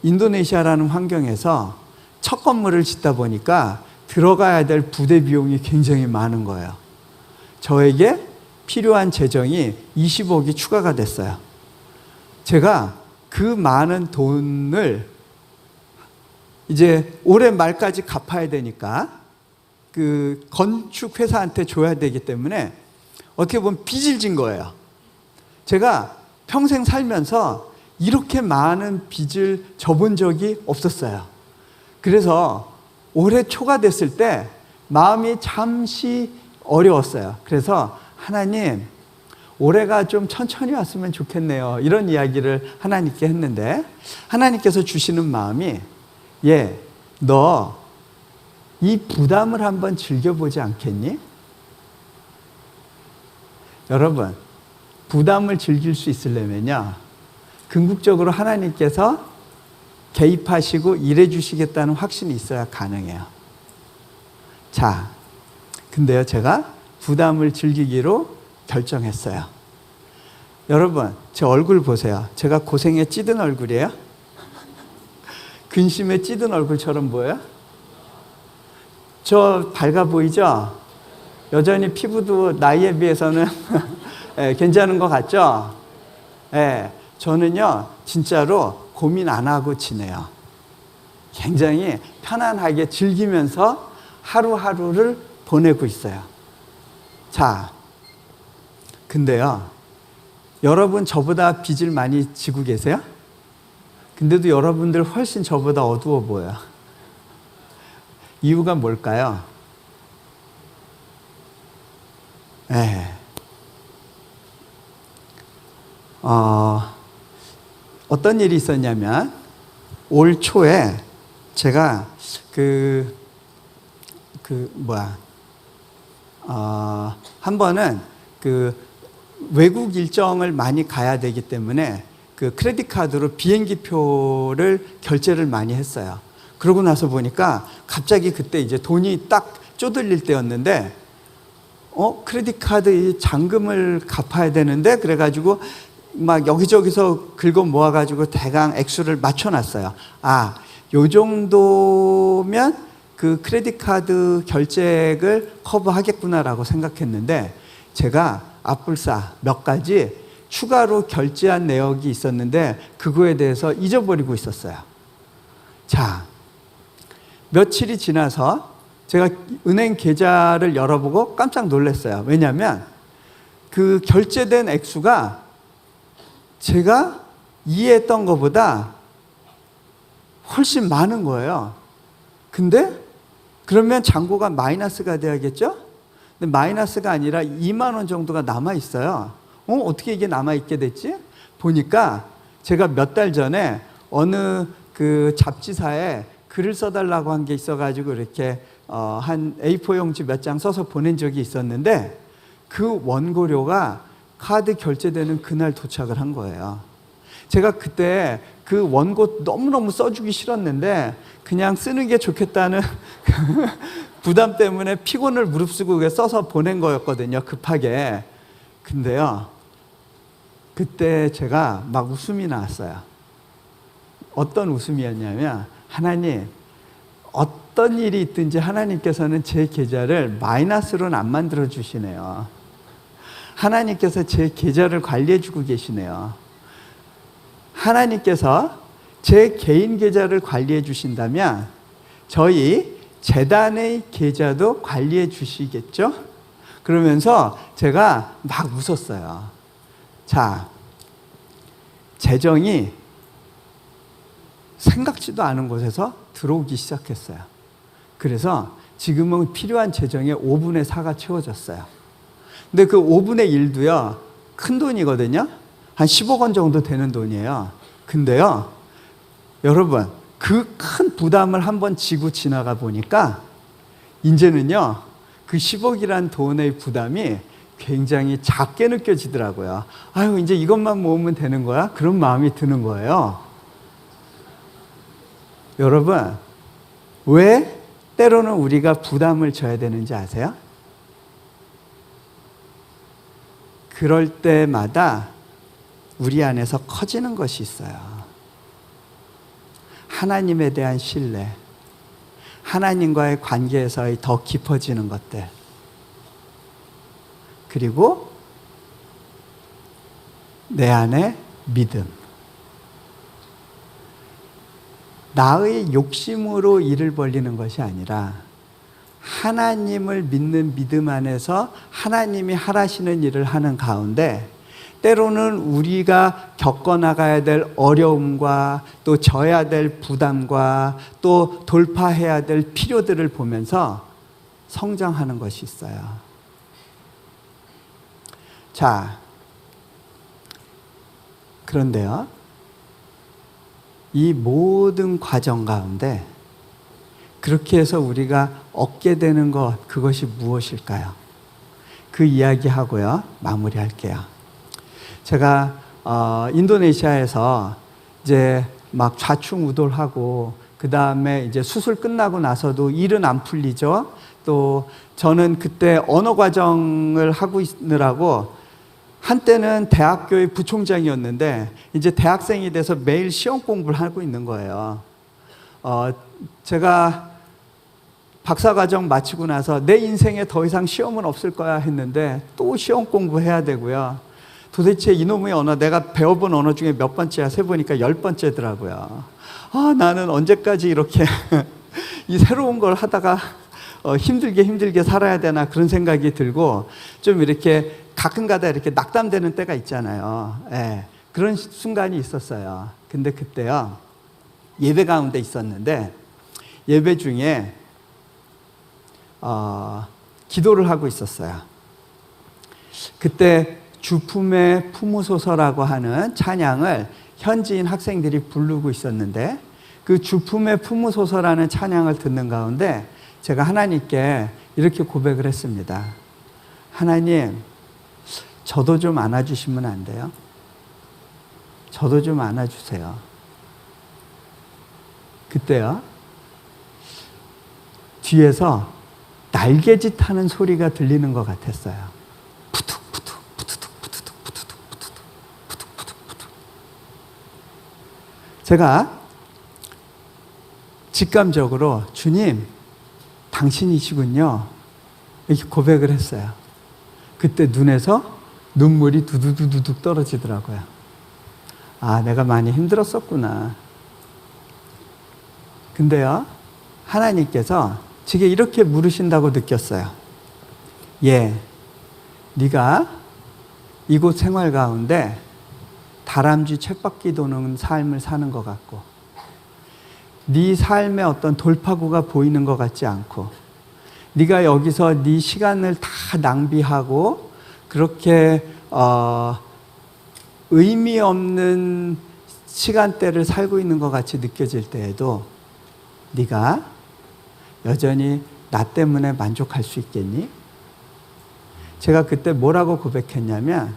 [SPEAKER 1] 인도네시아라는 환경에서 첫 건물을 짓다 보니까 들어가야 될 부대 비용이 굉장히 많은 거예요. 저에게 필요한 재정이 20억이 추가가 됐어요. 제가 그 많은 돈을 이제 올해 말까지 갚아야 되니까 그 건축회사한테 줘야 되기 때문에 어떻게 보면 빚을 진 거예요. 제가 평생 살면서 이렇게 많은 빚을 져본 적이 없었어요. 그래서 올해 초가 됐을 때 마음이 잠시 어려웠어요. 그래서 하나님, 올해가 좀 천천히 왔으면 좋겠네요. 이런 이야기를 하나님께 했는데 하나님께서 주시는 마음이 너 이 부담을 한번 즐겨보지 않겠니? 여러분, 부담을 즐길 수 있으려면요, 궁극적으로 하나님께서 개입하시고 일해 주시겠다는 확신이 있어야 가능해요. 자, 근데요, 제가 부담을 즐기기로 결정했어요. 여러분, 제 얼굴 보세요. 제가 고생에 찌든 얼굴이에요? 근심에 찌든 얼굴처럼 보여요? 저 밝아 보이죠? 여전히 피부도 나이에 비해서는 괜찮은 것 같죠? 저는요, 진짜로 고민 안 하고 지내요. 굉장히 편안하게 즐기면서 하루하루를 보내고 있어요. 자, 근데요, 여러분 저보다 빚을 많이 지고 계세요? 근데도 여러분들 훨씬 저보다 어두워 보여요. 이유가 뭘까요? 어떤 일이 있었냐면 올 초에 제가 한 번은 외국 일정을 많이 가야 되기 때문에 크레딧 카드로 비행기 표를 결제를 많이 했어요. 그러고 나서 보니까 갑자기 그때 이제 돈이 딱 쪼들릴 때였는데 크레딧 카드 잔금을 갚아야 되는데 그래가지고 막 여기저기서 긁어 모아가지고 대강 액수를 맞춰놨어요. 요 정도면 그 크레딧 카드 결제액을 커버하겠구나라고 생각했는데 제가 앞불사 몇 가지 추가로 결제한 내역이 있었는데 그거에 대해서 잊어버리고 있었어요. 자, 며칠이 지나서 제가 은행 계좌를 열어보고 깜짝 놀랐어요. 왜냐하면 그 결제된 액수가 제가 이해했던 것보다 훨씬 많은 거예요. 근데 그러면 잔고가 마이너스가 돼야겠죠? 근데 마이너스가 아니라 2만 원 정도가 남아 있어요. 어떻게 이게 남아 있게 됐지? 보니까 제가 몇 달 전에 어느 그 잡지사에 글을 써달라고 한 게 있어가지고 이렇게 한 A4 용지 몇 장 써서 보낸 적이 있었는데 그 원고료가 카드 결제되는 그날 도착을 한 거예요. 제가 그때 그 원고 너무너무 써주기 싫었는데 그냥 쓰는 게 좋겠다는 부담 때문에 피곤을 무릅쓰고 써서 보낸 거였거든요, 급하게. 근데요, 그때 제가 막 웃음이 나왔어요. 어떤 웃음이었냐면, 하나님, 어떤 일이 있든지 하나님께서는 제 계좌를 마이너스로는 안 만들어 주시네요. 하나님께서 제 계좌를 관리해 주고 계시네요. 하나님께서 제 개인 계좌를 관리해 주신다면 저희 재단의 계좌도 관리해 주시겠죠? 그러면서 제가 막 웃었어요. 자, 재정이 생각지도 않은 곳에서 들어오기 시작했어요. 그래서 지금은 필요한 재정의 5분의 4가 채워졌어요. 근데 그 5분의 1도요, 큰 돈이거든요. 한 10억 원 정도 되는 돈이에요. 근데요, 여러분, 그 큰 부담을 한번 지고 지나가 보니까 이제는요, 그 10억이란 돈의 부담이 굉장히 작게 느껴지더라고요. 아유, 이제 이것만 모으면 되는 거야? 그런 마음이 드는 거예요. 여러분, 왜 때로는 우리가 부담을 져야 되는지 아세요? 그럴 때마다 우리 안에서 커지는 것이 있어요. 하나님에 대한 신뢰, 하나님과의 관계에서의 더 깊어지는 것들, 그리고 내 안에 믿음. 나의 욕심으로 일을 벌리는 것이 아니라 하나님을 믿는 믿음 안에서 하나님이 하라시는 일을 하는 가운데 때로는 우리가 겪어나가야 될 어려움과 또 져야 될 부담과 또 돌파해야 될 필요들을 보면서 성장하는 것이 있어요. 자, 그런데요, 이 모든 과정 가운데 그렇게 해서 우리가 얻게 되는 것, 그것이 무엇일까요? 그 이야기하고요, 마무리할게요. 제가 인도네시아에서 이제 막 좌충우돌하고 그 다음에 이제 수술 끝나고 나서도 일은 안 풀리죠. 또 저는 그때 언어 과정을 하고 있느라고 한때는 대학교의 부총장이었는데 이제 대학생이 돼서 매일 시험 공부를 하고 있는 거예요. 제가 박사과정 마치고 나서 내 인생에 더 이상 시험은 없을 거야 했는데 또 시험 공부해야 되고요. 도대체 이놈의 언어, 내가 배워본 언어 중에 몇 번째야 세보니까 10번째더라고요. 나는 언제까지 이렇게 이 새로운 걸 하다가 힘들게 살아야 되나 그런 생각이 들고 좀 이렇게 가끔가다 이렇게 낙담되는 때가 있잖아요. 예, 그런 순간이 있었어요. 근데 그때요, 예배 가운데 있었는데 예배 중에 기도를 하고 있었어요. 그때 주품에 품으소서라고 하는 찬양을 현지인 학생들이 부르고 있었는데 그 주품에 품으소서라는 찬양을 듣는 가운데 제가 하나님께 이렇게 고백을 했습니다. 하나님, 저도 좀 안아주시면 안 돼요? 저도 좀 안아주세요. 그때요, 뒤에서 날개짓 하는 소리가 들리는 것 같았어요. 제가 직감적으로 주님, 당신이시군요, 이렇게 고백을 했어요. 그때 눈에서 눈물이 두두두둑 떨어지더라고요. 내가 많이 힘들었었구나. 근데요, 하나님께서 제게 이렇게 물으신다고 느꼈어요. 네가 이곳 생활 가운데 다람쥐 쳇바퀴 도는 삶을 사는 것 같고, 네 삶의 어떤 돌파구가 보이는 것 같지 않고, 네가 여기서 네 시간을 다 낭비하고 그렇게 의미 없는 시간대를 살고 있는 것 같이 느껴질 때에도 네가 여전히 나 때문에 만족할 수 있겠니? 제가 그때 뭐라고 고백했냐면,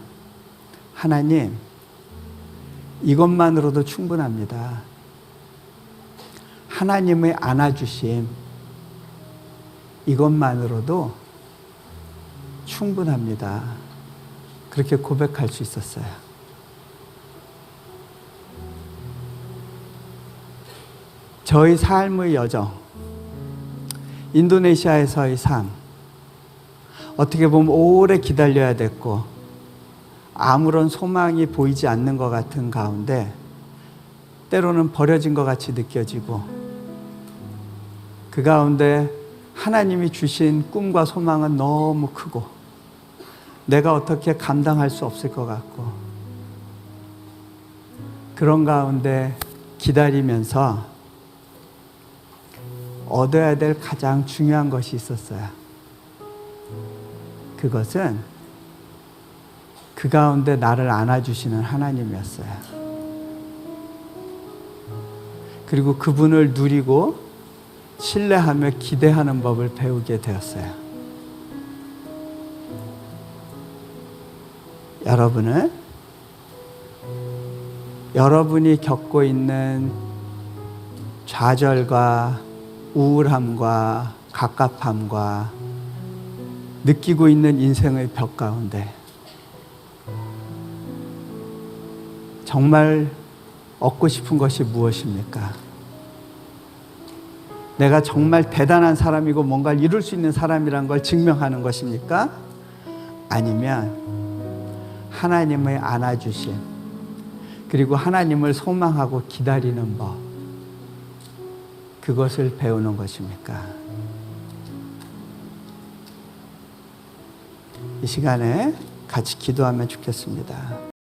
[SPEAKER 1] 하나님, 이것만으로도 충분합니다. 하나님의 안아주심, 이것만으로도 충분합니다. 그렇게 고백할 수 있었어요. 저희 삶의 여정, 인도네시아에서의 삶, 어떻게 보면 오래 기다려야 됐고 아무런 소망이 보이지 않는 것 같은 가운데 때로는 버려진 것 같이 느껴지고, 그 가운데 하나님이 주신 꿈과 소망은 너무 크고 내가 어떻게 감당할 수 없을 것 같고, 그런 가운데 기다리면서 얻어야 될 가장 중요한 것이 있었어요. 그것은 그 가운데 나를 안아주시는 하나님이었어요. 그리고 그분을 누리고 신뢰하며 기대하는 법을 배우게 되었어요. 여러분은 여러분이 겪고 있는 좌절과 우울함과 갑갑함과 느끼고 있는 인생의 벽 가운데 정말 얻고 싶은 것이 무엇입니까? 내가 정말 대단한 사람이고 뭔가를 이룰 수 있는 사람이란 걸 증명하는 것입니까? 아니면 하나님의 안아주심, 그리고 하나님을 소망하고 기다리는 법, 그것을 배우는 것입니까? 이 시간에 같이 기도하면 좋겠습니다.